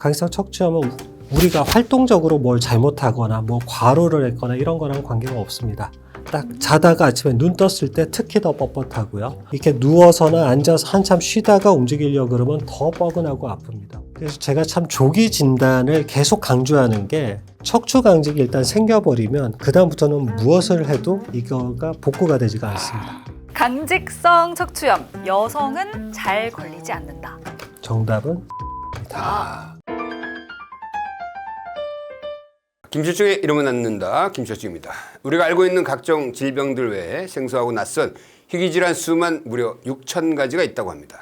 강직성 척추염은 우리가 활동적으로 뭘 잘못하거나 뭐 과로를 했거나 이런 거랑 관계가 없습니다. 딱 자다가 아침에 눈 떴을 때 특히 더 뻣뻣하고요. 이렇게 누워서나 앉아서 한참 쉬다가 움직이려고 그러면 더 뻐근하고 아픕니다. 그래서 제가 참 조기 진단을 계속 강조하는 게 척추 강직이 일단 생겨버리면 그 다음부터는 무엇을 해도 이거가 복구가 되지가 않습니다. 강직성 척추염, 여성은 잘 걸리지 않는다. 정답은 김철중의 이름은 낳는다. 김철중입니다. 우리가 알고 있는 각종 질병들 외에 생소하고 낯선 희귀질환 수만 무려 6,000가지가 있다고 합니다.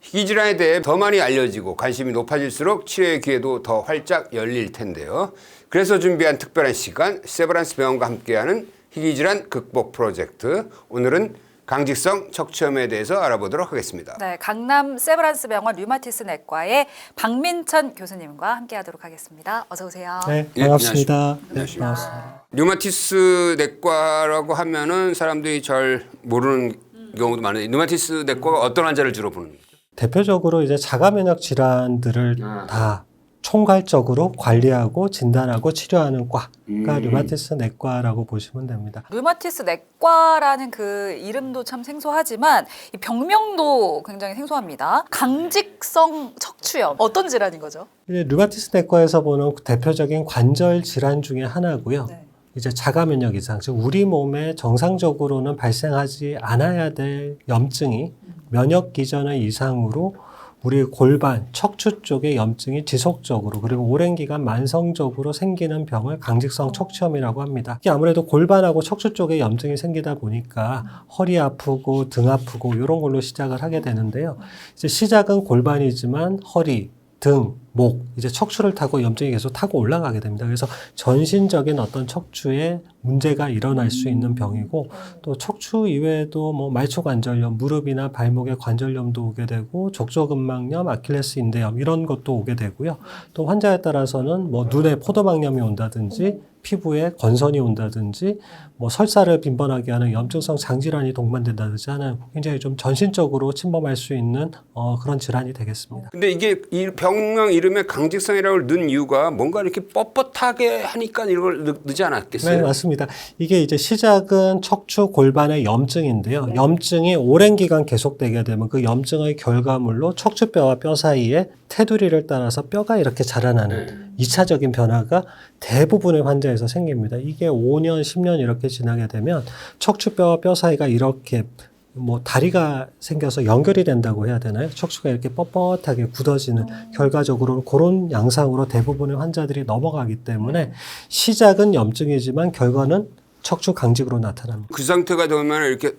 희귀질환에 대해 더 많이 알려지고 관심이 높아질수록 치료의 기회도 더 활짝 열릴 텐데요. 그래서 준비한 특별한 시간, 세브란스 병원과 함께하는 희귀질환 극복 프로젝트. 오늘은 강직성 척추염에 대해서 알아보도록 하겠습니다. 네, 강남 세브란스 병원 류마티스 내과의 박민천 교수님과 함께하도록 하겠습니다. 어서 오세요. 네, 예, 반갑습니다. 안녕하십니까. 반갑습니다. 류마티스 내과라고 하면은 사람들이 잘 모르는 경우도 많은데 류마티스 내과가 어떤 환자를 주로 보는 거죠? 대표적으로 이제 자가 면역 질환들을 다 총괄적으로 관리하고 진단하고 치료하는 과가 류마티스 내과라고 보시면 됩니다. 류마티스 내과라는 그 이름도 참 생소하지만 이 병명도 굉장히 생소합니다. 강직성 척추염, 어떤 질환인 거죠? 이제 류마티스 내과에서 보는 대표적인 관절 질환 중에 하나고요. 네. 이제 자가 면역 이상, 즉 우리 몸에 정상적으로는 발생하지 않아야 될 염증이 면역 기전의 이상으로 우리 골반, 척추 쪽의 염증이 지속적으로 그리고 오랜 기간 만성적으로 생기는 병을 강직성 척추염이라고 합니다. 이게 아무래도 골반하고 척추 쪽에 염증이 생기다 보니까 허리 아프고 등 아프고 이런 걸로 시작을 하게 되는데요. 이제 시작은 골반이지만 허리, 등, 목, 이제 척추를 타고 염증이 계속 타고 올라가게 됩니다. 그래서 전신적인 어떤 척추에 문제가 일어날 수 있는 병이고 또 척추 이외에도 뭐 말초관절염, 무릎이나 발목에 관절염도 오게 되고 족저근막염, 아킬레스 인대염 이런 것도 오게 되고요. 또 환자에 따라서는 뭐 눈에 포도막염이 온다든지 피부에 건선이 온다든지 뭐 설사를 빈번하게 하는 염증성 장질환이 동반된다든지 하는 굉장히 좀 전신적으로 침범할 수 있는 그런 질환이 되겠습니다. 근데 이게 이 병명 이름에 강직성이라고 넣은 이유가 뭔가 이렇게 뻣뻣하게 하니까 이걸 넣지 않았겠어요? 네, 맞습니다. 이게 이제 시작은 척추 골반의 염증인데요. 염증이 오랜 기간 계속되게 되면 그 염증의 결과물로 척추뼈와 뼈 사이에 테두리를 따라서 뼈가 이렇게 자라나는 2차적인 변화가 대부분의 환자에서 생깁니다. 이게 5년, 10년 이렇게 지나게 되면 척추뼈와 뼈 사이가 이렇게 뭐 다리가 생겨서 연결이 된다고 해야 되나요? 척추가 이렇게 뻣뻣하게 굳어지는 결과적으로 그런 양상으로 대부분의 환자들이 넘어가기 때문에 시작은 염증이지만 결과는 척추 강직으로 나타납니다. 그 상태가 되면 이렇게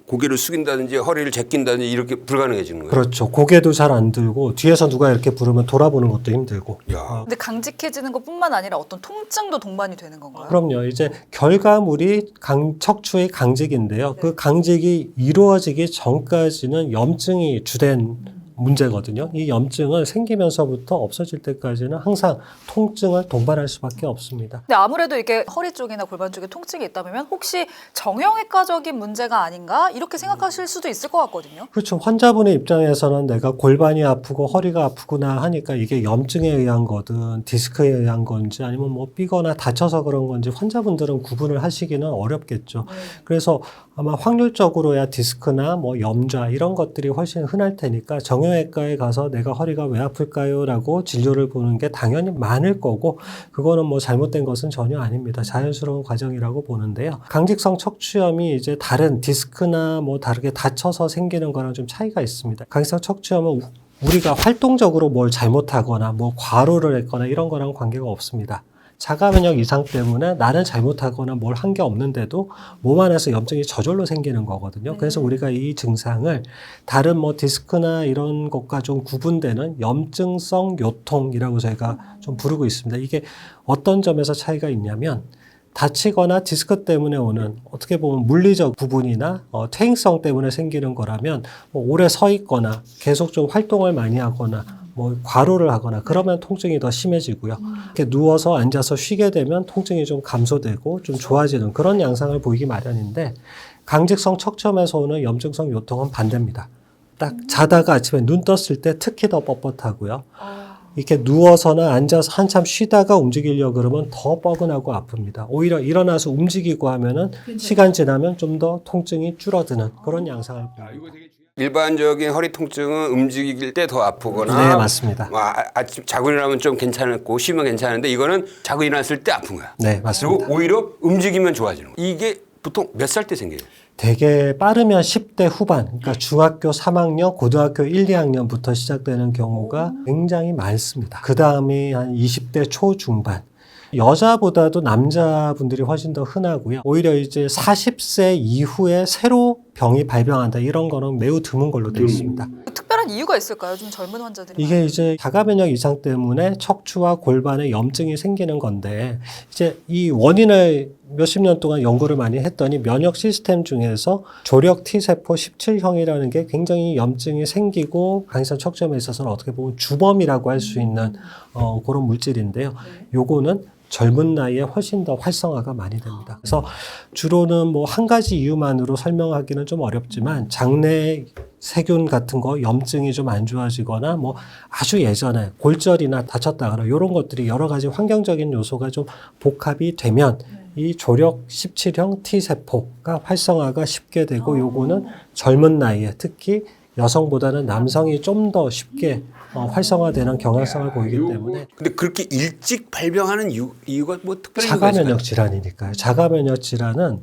고개를 숙인다든지 허리를 제낀다든지 이렇게 불가능해지는 거예요? 그렇죠. 고개도 잘 안 들고 뒤에서 누가 이렇게 부르면 돌아보는 것도 힘들고. 근데 강직해지는 것뿐만 아니라 어떤 통증도 동반이 되는 건가요? 그럼요. 이제 결과물이 척추의 강직인데요. 그 강직이 이루어지기 전까지는 염증이 주된 문제거든요. 이 염증은 생기면서부터 없어질 때까지는 항상 통증을 동반할 수밖에 없습니다. 근데 아무래도 이게 허리 쪽이나 골반 쪽에 통증이 있다면 혹시 정형외과적인 문제가 아닌가 이렇게 생각하실 수도 있을 것 같거든요. 그렇죠. 환자분의 입장에서는 내가 골반이 아프고 허리가 아프구나 하니까 이게 염증에 의한 거든 디스크에 의한 건지 아니면 뭐 삐거나 다쳐서 그런 건지 환자분들은 구분을 하시기는 어렵겠죠. 그래서 아마 확률적으로야 디스크나 뭐 염좌 이런 것들이 훨씬 흔할 테니까 정형외과에 가서 내가 허리가 왜 아플까요? 라고 진료를 보는 게 당연히 많을 거고 그거는 뭐 잘못된 것은 전혀 아닙니다. 자연스러운 과정이라고 보는데요. 강직성 척추염이 이제 다른 디스크나 뭐 다르게 다쳐서 생기는 거랑 좀 차이가 있습니다. 강직성 척추염은 우리가 활동적으로 뭘 잘못하거나 뭐 과로를 했거나 이런 거랑 관계가 없습니다. 자가 면역 이상 때문에 나는 잘못하거나 뭘 한 게 없는데도 몸 안에서 염증이 저절로 생기는 거거든요. 그래서 우리가 이 증상을 다른 뭐 디스크나 이런 것과 좀 구분되는 염증성 요통이라고 저희가 좀 부르고 있습니다. 이게 어떤 점에서 차이가 있냐면 다치거나 디스크 때문에 오는 어떻게 보면 물리적 부분이나 퇴행성 때문에 생기는 거라면 뭐 오래 서 있거나 계속 좀 활동을 많이 하거나 뭐 과로를 하거나 그러면 통증이 더 심해지고요. 이렇게 누워서 앉아서 쉬게 되면 통증이 좀 감소되고 좀 좋아지는 그런 양상을 보이기 마련인데 강직성 척추염에서 오는 염증성 요통은 반대입니다. 딱 자다가 아침에 눈 떴을 때 특히 더 뻣뻣하고요. 이렇게 누워서나 앉아서 한참 쉬다가 움직이려고 그러면 더 뻐근하고 아픕니다. 오히려 일어나서 움직이고 하면은 시간 지나면 좀 더 통증이 줄어드는 그런 양상을 보입니다. 일반적인 허리 통증은 움직일 때 더 아프거나 네, 맞습니다. 아침 자고 일어나면 좀 괜찮고 쉬면 괜찮은데 이거는 자고 일어났을 때 아픈 거야. 네, 맞습니다. 그리고 오히려 움직이면 좋아지는 거야. 이게 보통 몇 살 때 생겨요? 되게 빠르면 10대 후반, 그러니까 중학교 3학년, 고등학교 1, 2학년부터 시작되는 경우가 굉장히 많습니다. 그 다음이 한 20대 초중반. 여자보다도 남자분들이 훨씬 더 흔하고요. 오히려 이제 40세 이후에 새로 병이 발병한다 이런 거는 매우 드문 걸로 되어 있습니다. 특별한 이유가 있을까요? 좀 젊은 환자들이 이게 이제 자가 면역 이상 때문에 척추와 골반에 염증이 생기는 건데 이제 이 원인을 몇십 년 동안 연구를 많이 했더니 면역 시스템 중에서 조력 T세포 17형이라는 게 굉장히 염증이 생기고 강인성 척추염에 있어서는 어떻게 보면 주범이라고 할 수 있는 그런 물질인데요. 요거는 젊은 나이에 훨씬 더 활성화가 많이 됩니다. 그래서 주로는 뭐 한 가지 이유만으로 설명하기는 좀 어렵지만 장내 세균 같은 거 염증이 좀 안 좋아지거나 뭐 아주 예전에 골절이나 다쳤다거나 이런 것들이 여러 가지 환경적인 요소가 좀 복합이 되면 이 조력 17형 T세포가 활성화가 쉽게 되고 요거는 젊은 나이에 특히 여성보다는 남성이 좀 더 쉽게 활성화되는 경향성을 보이기 때문에. 근데 그렇게 일찍 발병하는 이유가 뭐 특별한 이유가 자가 있을까요? 면역 질환이니까요. 자가 면역 질환은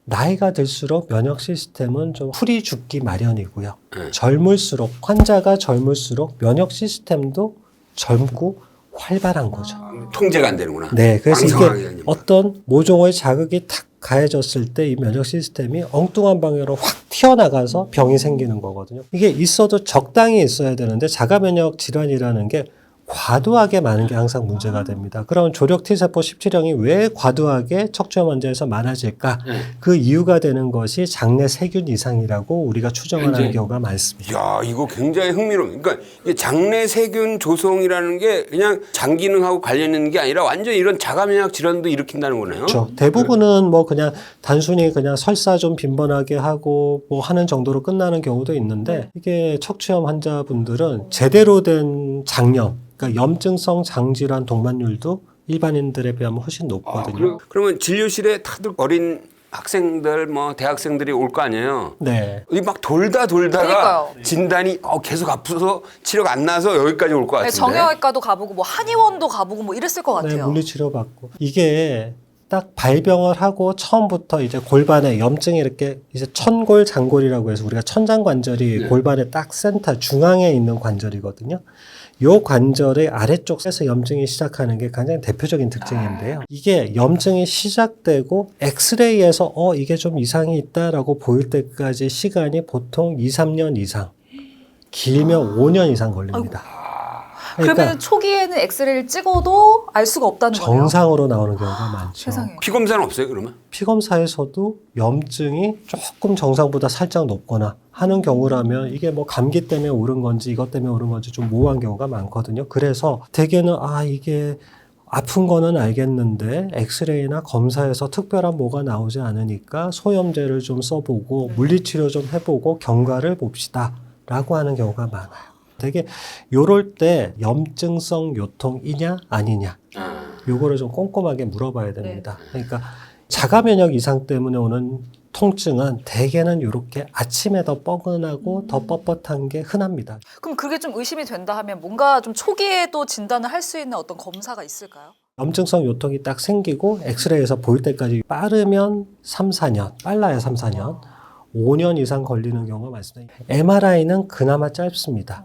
나이가 들수록 면역 시스템은 좀 풀이 죽기 마련이고요. 젊을수록 환자가 젊을수록 면역 시스템도 젊고 활발한 거죠. 통제가 안 되는구나. 네, 그래서 왕성하게 이게 되는구나. 어떤 모종의 자극이 탁 가해졌을 때 이 면역 시스템이 엉뚱한 방향으로 확 튀어나가서 병이 생기는 거거든요. 이게 있어도 적당히 있어야 되는데 자가 면역 질환이라는 게 과도하게 많은 게 항상 문제가 됩니다. 그럼 조력 T세포 17형이 왜 과도하게 척추염 환자에서 많아질까? 그 이유가 되는 것이 장내 세균 이상이라고 우리가 추정을 하는 경우가 많습니다. 야, 이거 굉장히 흥미로워. 그러니까 이게 장내 세균 조성이라는 게 그냥 장 기능하고 관련 있는 게 아니라 완전 이런 자가 면역 질환도 일으킨다는 거네요. 그렇죠. 대부분은 뭐 그냥 단순히 그냥 설사 좀 빈번하게 하고 뭐 하는 정도로 끝나는 경우도 있는데 이게 척추염 환자분들은 제대로 된 장염, 그러니까 염증성 장질환 동반율도 일반인들에 비하면 훨씬 높거든요. 그러면 진료실에 다들 어린 학생들, 뭐 대학생들이 올 거 아니에요. 네. 이 막 돌다가 그러니까요. 진단이 계속 아프서 치료가 안 나서 여기까지 올 것 네, 같은데. 정형외과도 가보고 뭐 한의원도 가보고 뭐 이랬을 것 네, 같아요. 물리치료 받고. 이게 딱 발병을 하고 처음부터 이제 골반에 염증이 이렇게 이제 천골 장골이라고 해서 우리가 천장관절이 골반의 딱 센터 중앙에 있는 관절이거든요. 요 관절의 아래쪽에서 염증이 시작하는 게 가장 대표적인 특징인데요. 이게 염증이 시작되고 엑스레이에서 이게 좀 이상이 있다라고 보일 때까지 시간이 보통 2, 3년 이상, 길면 5년 이상 걸립니다. 그러면 초기에는 엑스레이를 찍어도 알 수가 없다는 거예요. 정상으로 나오는 경우가 많죠. 세상에. 피 검사는 없어요, 그러면? 피검사에서도 염증이 조금 정상보다 살짝 높거나 하는 경우라면 이게 뭐 감기 때문에 오른 건지 이것 때문에 오른 건지 좀 모호한 경우가 많거든요. 그래서 대개는 이게 아픈 거는 알겠는데 엑스레이나 검사에서 특별한 뭐가 나오지 않으니까 소염제를 좀 써보고 물리치료 좀 해보고 경과를 봅시다 라고 하는 경우가 많아요. 되게 요럴 때 염증성 요통이냐 아니냐 요거를 좀 꼼꼼하게 물어봐야 됩니다. 그러니까 자가 면역 이상 때문에 오는 통증은 대개는 이렇게 아침에 더 뻐근하고 더 뻣뻣한 게 흔합니다. 그럼 그게 좀 의심이 된다 하면 뭔가 좀 초기에도 진단을 할 수 있는 어떤 검사가 있을까요? 염증성 요통이 딱 생기고 엑스레이에서 보일 때까지 빠르면 3, 4년, 빨라야 3, 4년, 5년 이상 걸리는 경우가 많습니다. MRI는 그나마 짧습니다.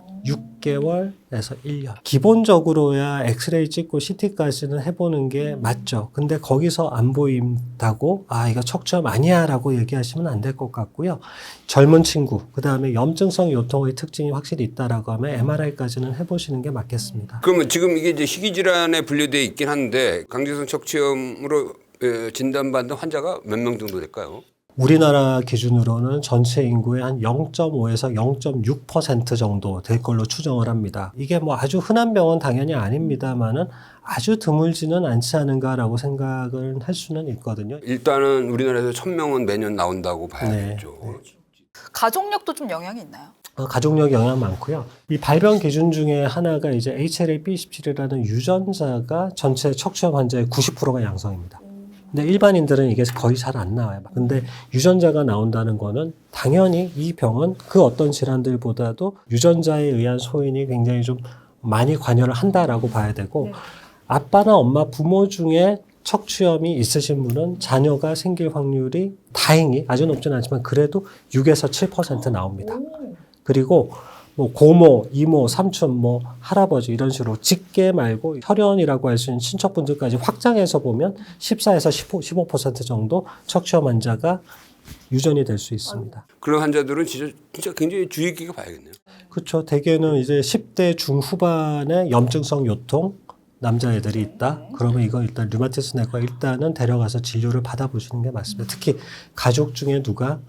6개월에서 1년. 기본적으로야 엑스레이 찍고 CT까지는 해보는 게 맞죠. 근데 거기서 안 보인다고 이거 척추염 아니야 라고 얘기하시면 안 될 것 같고요. 젊은 친구, 그 다음에 염증성 요통의 특징이 확실히 있다라고 하면 MRI까지는 해보시는 게 맞겠습니다. 그러면 지금 이게 이제 희귀질환에 분류되어 있긴 한데 강제성 척추염으로 진단받는 환자가 몇 명 정도 될까요? 우리나라 기준으로는 전체 인구의 한 0.5에서 0.6% 정도 될 걸로 추정을 합니다. 이게 뭐 아주 흔한 병은 당연히 아닙니다만은 아주 드물지는 않지 않은가라고 생각을 할 수는 있거든요. 일단은 우리나라에서 1,000명은 매년 나온다고 봐야겠죠. 가족력도 좀 영향이 있나요? 가족력 영향 많고요. 이 발병 기준 중에 하나가 이제 HLA-B17이라는 유전자가 전체 척추염 환자의 90%가 양성입니다. 근데 일반인들은 이게 거의 잘 안 나와요. 근데 유전자가 나온다는 거는 당연히 이 병은 그 어떤 질환들보다도 유전자에 의한 소인이 굉장히 좀 많이 관여를 한다라고 봐야 되고, 아빠나 엄마, 부모 중에 척추염이 있으신 분은 자녀가 생길 확률이 다행히 아주 높지는 않지만 그래도 6에서 7% 나옵니다. 그리고 뭐 고모, 이모, 삼촌, 뭐 할아버지 이런 식으로 직계 말고 혈연이라고 할 수 있는 친척분들까지 확장해서 보면 14에서 15% 정도 척추염 환자가 유전이 될 수 있습니다. 그런 환자들은 진짜 굉장히 주의 깊게 봐야겠네요. 그렇죠. 대개는 이제 10대 중후반에 염증성 요통 남자애들이 있다. 그러면 이거 일단 류마티스 내과 일단은 데려가서 진료를 받아보시는 게 맞습니다. 특히 가족 중에 누가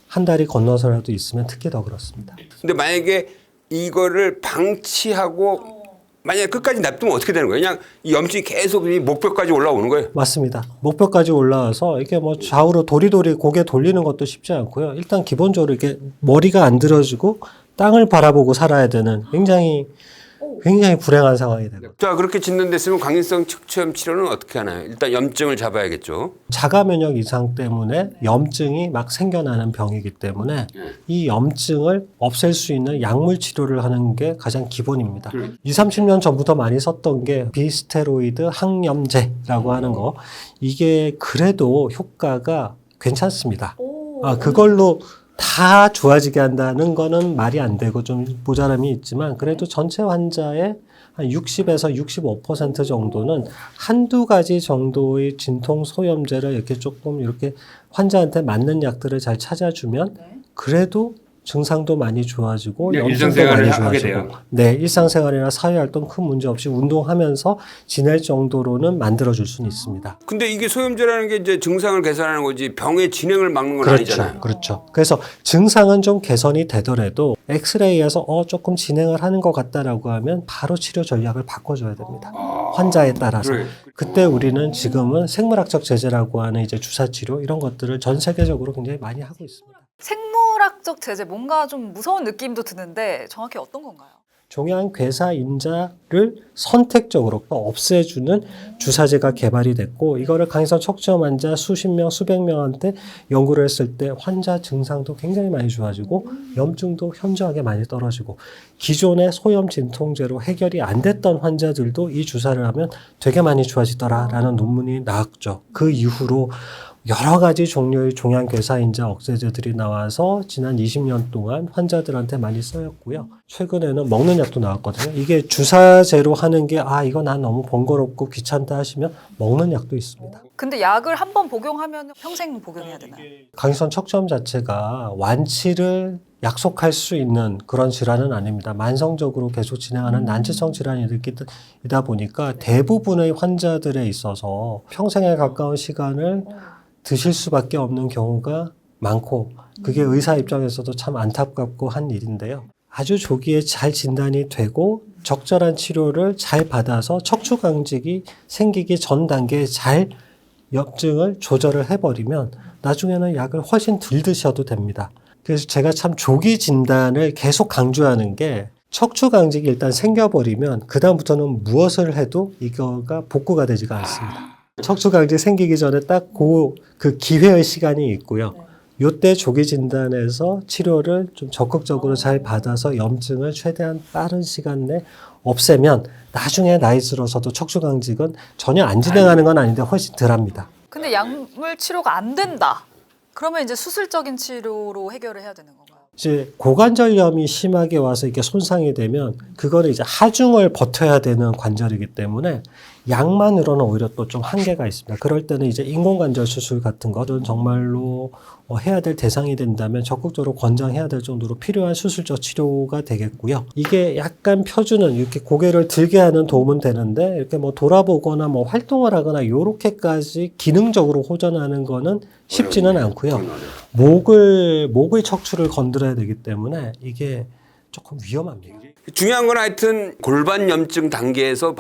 한 달이 건너서라도 있으면 특히 더 그렇습니다. 근데 만약에 이거를 방치하고 만약에 끝까지 냅두면 어떻게 되는 거예요? 그냥 이 염증이 계속 이 목뼈까지 올라오는 거예요? 맞습니다. 목뼈까지 올라와서 이게 뭐 좌우로 도리도리 고개 돌리는 것도 쉽지 않고요. 일단 기본적으로 이렇게 머리가 안 들어지고 땅을 바라보고 살아야 되는 굉장히 불행한 상황이 되거든요. 자, 그렇게 진단됐으면 광인성 척추염 치료는 어떻게 하나요? 일단 염증을 잡아야겠죠. 자가 면역 이상 때문에 염증이 막 생겨나는 병이기 때문에 이 염증을 없앨 수 있는 약물 치료를 하는 게 가장 기본입니다. 20, 30년 전부터 많이 썼던 게 비스테로이드 항염제라고 하는 거. 이게 그래도 효과가 괜찮습니다. 그걸로 다 좋아지게 한다는 거는 말이 안 되고 좀 모자람이 있지만 그래도 전체 환자의 한 60에서 65% 정도는 한두 가지 정도의 진통 소염제를 이렇게 조금 이렇게 환자한테 맞는 약들을 잘 찾아주면 그래도 증상도 많이 좋아지고 염증도 많이 좋아지고 네, 일상생활이나 사회활동 큰 문제 없이 운동하면서 지낼 정도로는 만들어줄 수는 있습니다. 근데 이게 소염제라는 게 이제 증상을 개선하는 거지 병의 진행을 막는 건 아니잖아요. 그렇죠. 그래서 증상은 좀 개선이 되더라도 엑스레이에서 조금 진행을 하는 것 같다라고 하면 바로 치료 전략을 바꿔줘야 됩니다. 환자에 따라서. 그래. 그때 우리는 지금은 생물학적 제재라고 하는 이제 주사 치료 이런 것들을 전 세계적으로 굉장히 많이 하고 있습니다. 생물학적 제재 뭔가 좀 무서운 느낌도 드는데 정확히 어떤 건가요? 종양 괴사 인자를 선택적으로 없애주는 주사제가 개발이 됐고 이거를 강인성 척추염 환자 수십 명, 수백 명한테 연구를 했을 때 환자 증상도 굉장히 많이 좋아지고 염증도 현저하게 많이 떨어지고 기존의 소염 진통제로 해결이 안 됐던 환자들도 이 주사를 하면 되게 많이 좋아지더라라는 논문이 나왔죠. 그 이후로 여러 가지 종류의 종양괴사인자 억제제들이 나와서 지난 20년 동안 환자들한테 많이 쓰였고요. 최근에는 먹는 약도 나왔거든요. 이게 주사제로 하는 게 이거 난 너무 번거롭고 귀찮다 하시면 먹는 약도 있습니다. 근데 약을 한 번 복용하면 평생 복용해야 되나요? 강인성 척추염 자체가 완치를 약속할 수 있는 그런 질환은 아닙니다. 만성적으로 계속 진행하는 난치성 질환이다 보니까 대부분의 환자들에 있어서 평생에 가까운 시간을 드실 수밖에 없는 경우가 많고 그게 의사 입장에서도 참 안타깝고 한 일인데요. 아주 조기에 잘 진단이 되고 적절한 치료를 잘 받아서 척추강직이 생기기 전 단계에 잘 염증을 조절을 해버리면 나중에는 약을 훨씬 덜 드셔도 됩니다. 그래서 제가 참 조기 진단을 계속 강조하는 게 척추강직이 일단 생겨버리면 그 다음부터는 무엇을 해도 이거가 복구가 되지가 않습니다. 척추강직 생기기 전에 딱 그 기회의 시간이 있고요. 요때 조기 진단에서 치료를 좀 적극적으로 잘 받아서 염증을 최대한 빠른 시간 내 없애면 나중에 나이 들어서도 척추강직은 전혀 안 진행하는 건 아닌데 훨씬 덜합니다. 근데 약물 치료가 안 된다. 그러면 이제 수술적인 치료로 해결을 해야 되는 건가요? 이제 고관절염이 심하게 와서 이게 손상이 되면 그거를 이제 하중을 버텨야 되는 관절이기 때문에 약만으로는 오히려 또 좀 한계가 있습니다. 그럴 때는 이제 인공관절 수술 같은 거는 정말로 해야 될 대상이 된다면 적극적으로 권장해야 될 정도로 필요한 수술적 치료가 되겠고요. 이게 약간 펴주는 이렇게 고개를 들게 하는 도움은 되는데 이렇게 뭐 돌아보거나 뭐 활동을 하거나 요렇게까지 기능적으로 호전하는 거는 쉽지는 않고요. 목의 척추를 건드려야 되기 때문에 이게 조금 위험합니다. 중요한 건 하여튼 골반 염증 단계에서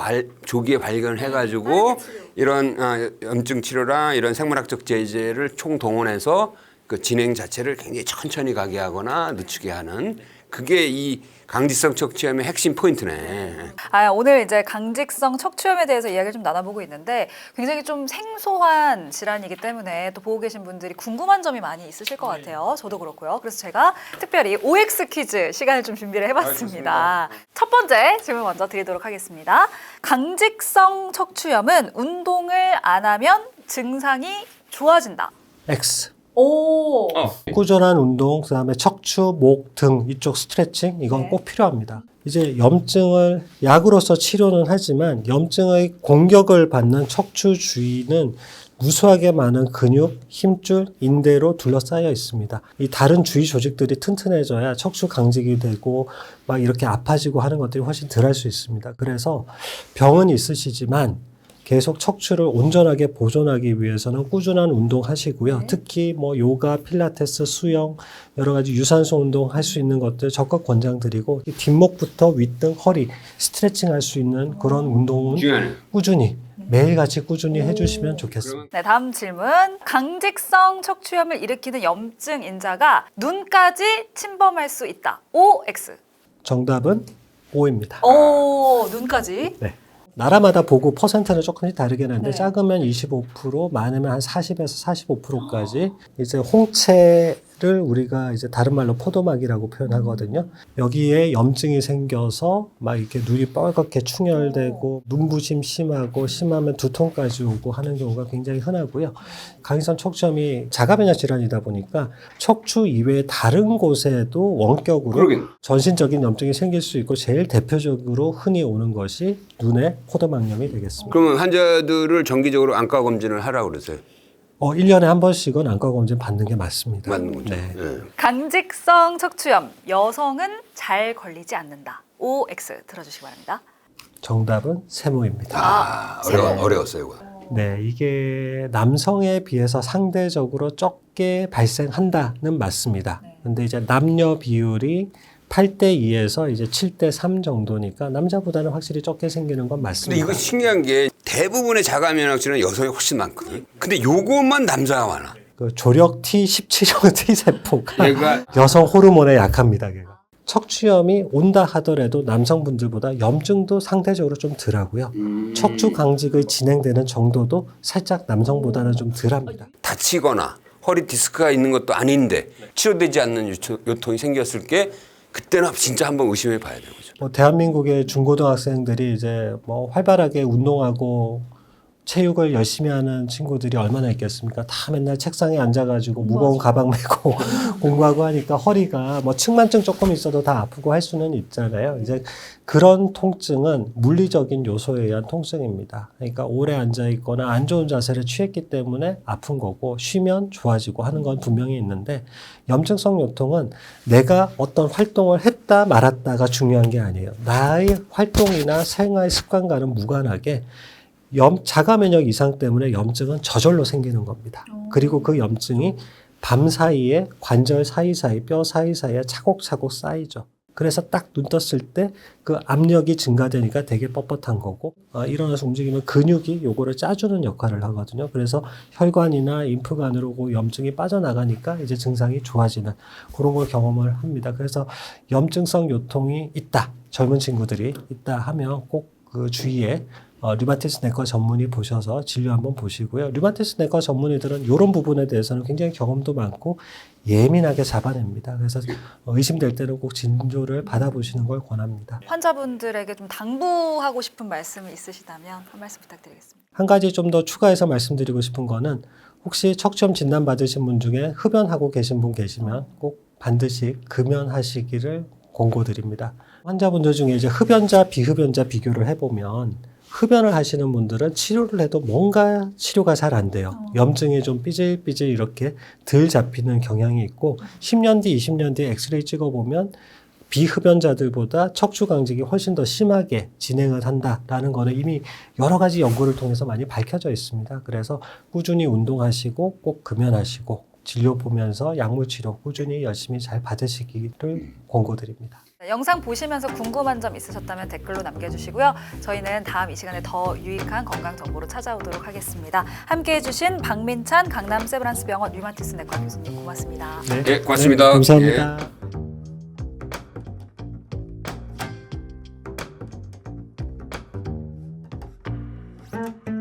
조기에 발견을 해가지고 이런 염증 치료랑 이런 생물학적 제재를 총동원해서 그 진행 자체를 굉장히 천천히 가게 하거나 늦추게 하는 그게 이 강직성 척추염의 핵심 포인트네. 오늘 이제 강직성 척추염에 대해서 이야기를 좀 나눠보고 있는데 굉장히 좀 생소한 질환이기 때문에 또 보고 계신 분들이 궁금한 점이 많이 있으실 것 같아요. 저도 그렇고요. 그래서 제가 특별히 OX 퀴즈 시간을 좀 준비를 해봤습니다. 첫 번째 질문 먼저 드리도록 하겠습니다. 강직성 척추염은 운동을 안 하면 증상이 좋아진다. X. 오. 꾸준한 운동, 그다음에 척추, 목, 등 이쪽 스트레칭 이건 네. 꼭 필요합니다. 이제 염증을 약으로서 치료는 하지만 염증의 공격을 받는 척추 주위는 무수하게 많은 근육, 힘줄, 인대로 둘러싸여 있습니다. 이 다른 주위 조직들이 튼튼해져야 척추 강직이 되고 막 이렇게 아파지고 하는 것들이 훨씬 덜 할 수 있습니다. 그래서 병은 있으시지만 계속 척추를 온전하게 보존하기 위해서는 꾸준한 운동 하시고요. 네. 특히 뭐 요가, 필라테스, 수영, 여러 가지 유산소 운동 할 수 있는 것들 적극 권장드리고 이 뒷목부터 윗등, 허리 스트레칭 할 수 있는 그런 운동은 중요하네. 꾸준히 매일같이 꾸준히 해주시면 좋겠습니다. 네, 다음 질문. 강직성 척추염을 일으키는 염증 인자가 눈까지 침범할 수 있다. OX. 정답은 O입니다. 오, 눈까지. 네. 나라마다 보고 퍼센트는 조금씩 다르긴 한데 네. 작으면 25%, 많으면 한 40에서 45%까지 이제 홍채를 우리가 이제 다른 말로 포도막이라고 표현하거든요. 여기에 염증이 생겨서 막 이렇게 눈이 빨갛게 충혈되고 눈부심 심하고 심하면 두통까지 오고 하는 경우가 굉장히 흔하고요. 강직성 척추염이 자가면역 질환이다 보니까 척추 이외의 다른 곳에도 원격으로 그러긴. 전신적인 염증이 생길 수 있고 제일 대표적으로 흔히 오는 것이 눈의 포도막염이 되겠습니다. 그러면 환자들을 정기적으로 안과 검진을 하라고 그러세요? 1년에 한 번씩은 안과 검진 받는 게 맞습니다. 맞는 거죠. 네. 네. 강직성 척추염. 여성은 잘 걸리지 않는다. OX 들어주시기 바랍니다. 정답은 세모입니다. 어려웠어요, 이거. 네, 이게 남성에 비해서 상대적으로 적게 발생한다는 맞습니다. 근데 이제 남녀 비율이 8대 2에서 이제 7대 3 정도니까 남자보다는 확실히 적게 생기는 건 근데 맞습니다. 이거 신기한 게 대부분의 자가면역질은 여성이 훨씬 많거든. 근데 요것만 남자가 많아. 그 조력 T17형 T세포가 얘가 여성 호르몬에 약합니다. 걔가. 척추염이 온다 하더라도 남성분들보다 염증도 상대적으로 좀 덜하고요. 척추 강직의 진행되는 정도도 살짝 남성보다는 좀 덜합니다. 다치거나 허리 디스크가 있는 것도 아닌데 치료되지 않는 요통이 생겼을 게 그때는 진짜 한번 의심해 봐야 되는 거죠. 뭐 대한민국의 중고등학생들이 이제 뭐 활발하게 운동하고 체육을 열심히 하는 친구들이 얼마나 있겠습니까? 다 맨날 책상에 앉아가지고 무거운 가방 메고 공부하고 하니까 허리가 뭐 측만증 조금 있어도 다 아프고 할 수는 있잖아요. 이제 그런 통증은 물리적인 요소에 의한 통증입니다. 그러니까 오래 앉아 있거나 안 좋은 자세를 취했기 때문에 아픈 거고 쉬면 좋아지고 하는 건 분명히 있는데 염증성 요통은 내가 어떤 활동을 했다 말았다가 중요한 게 아니에요. 나의 활동이나 생활 습관과는 무관하게 자가 면역 이상 때문에 염증은 저절로 생기는 겁니다. 그리고 그 염증이 밤 사이에 관절 사이사이, 뼈 사이사이에 차곡차곡 쌓이죠. 그래서 딱 눈 떴을 때 그 압력이 증가되니까 되게 뻣뻣한 거고 일어나서 움직이면 근육이 요거를 짜주는 역할을 하거든요. 그래서 혈관이나 임프관으로 그 염증이 빠져나가니까 이제 증상이 좋아지는 그런 걸 경험을 합니다. 그래서 염증성 요통이 있다, 젊은 친구들이 있다 하면 꼭 그 주위에 류마티스 내과 전문의 보셔서 진료 한번 보시고요. 류마티스 내과 전문의들은 이런 부분에 대해서는 굉장히 경험도 많고 예민하게 잡아냅니다. 그래서 의심될 때는 꼭 진료를 받아보시는 걸 권합니다. 환자분들에게 좀 당부하고 싶은 말씀이 있으시다면 한 말씀 부탁드리겠습니다. 한 가지 좀 더 추가해서 말씀드리고 싶은 거는 혹시 척추염 진단 받으신 분 중에 흡연하고 계신 분 계시면 꼭 반드시 금연하시기를 권고드립니다. 환자분들 중에 이제 흡연자, 비흡연자 비교를 해보면 흡연을 하시는 분들은 치료를 해도 뭔가 치료가 잘 안 돼요. 염증이 좀 삐질삐질 이렇게 덜 잡히는 경향이 있고 10년 뒤, 20년 뒤에 엑스레이 찍어보면 비흡연자들보다 척추 강직이 훨씬 더 심하게 진행을 한다라는 거는 이미 여러 가지 연구를 통해서 많이 밝혀져 있습니다. 그래서 꾸준히 운동하시고 꼭 금연하시고 진료 보면서 약물 치료 꾸준히 열심히 잘 받으시기를 권고드립니다. 영상 보시면서 궁금한 점 있으셨다면 댓글로 남겨주시고요. 저희는 다음 이 시간에 더 유익한 건강 정보로 찾아오도록 하겠습니다. 함께해 주신 박민찬 강남 세브란스병원 류마티스 내과 교수님 고맙습니다. 예, 고맙습니다. 감사합니다. 예. 네.